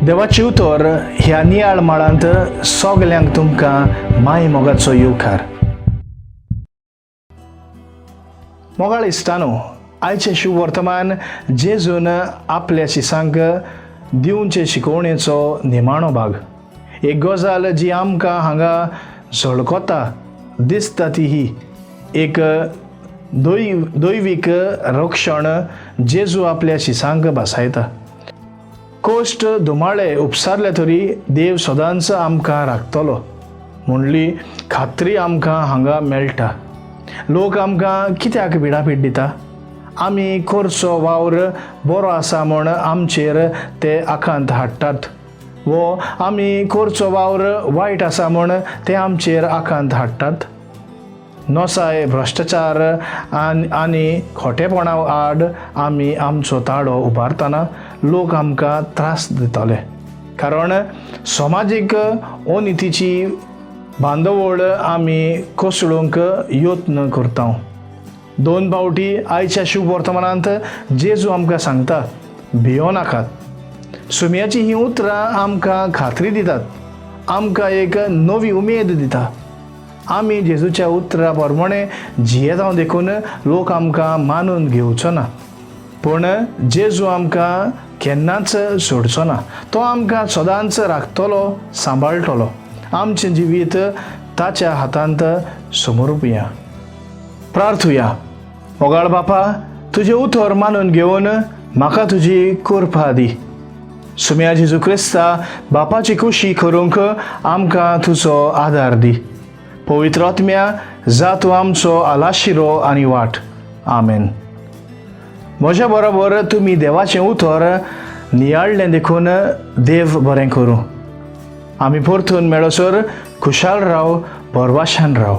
देवाची उतर ह्या नियाळ माळांत सगल्यांक तुमकां माय मोगाचो येवकार. मोगाळ इश्टानो, आयचे शुभ वर्तमान जेजून आपल्या शिसांक दिवचे शिकोवणेचो निमाणो भाग. एक गजाल जी आमकां हांगा झळकोता दिसता ती ही एक दैवीक रक्षण जेजू आपल्या शिसांक भासायता. कोश्ट धुमाळे उपसारले तरी देव सदांच आमकां राखतलो म्हणली खात्री आमकां हांगा मेळटा. लोक आमकां कित्याक भिडापीट दिता? आमी करचो वावर बरो आसा म्हूण आमचेर ते आखांत हाडटात, वो आमी करचो वावर वायट आसा म्हूण ते आमचेर आखांत हाडटात. नोसाय भ्रश्टाचार आनी खोटेपणा आड आमी आमचो ताळो उबारतना लोक आमकां त्रास दितले, कारण समाजीक अनितीची बांदवळ आमी कोसळूंक यत्न करता. दोन फावटी आयच्या शुभ वर्तमानांत जेजू आमकां सांगता, भियो नाकात. सुमयाची ही उतरां आमकां खात्री दितात, आमकां एक नवी उमेद दिता. आमी जेजूच्या उतरा प्रमाणे जियेता देखून लोक आमकां मानून घेवचो ना, पूण जेजू आमकां केन्नाच सोडचो ना. तो आमकां सदांच राखतलो, सांबाळटलो. आमचें जिवीत ताच्या हातांत समर्पुया. प्रार्थुया. मोगाळ बापा, तुजें उतर मानून घेवन म्हाका तुजी कृपा दी. सुम्या जेजू क्रिस्ता, बापाची खुशी करूंक आमकां तुजो आदार दी. पवित्र आत्म्या, जा तूं आमचो आलाशिरो आनी वाट. आमेन. म्हज्या बरोबर तुमी देवाचें उतर नियाळ्ळें देखून देव बरें करूं. आमी परतून मेळसर खुशाल राव, परवाशान राव.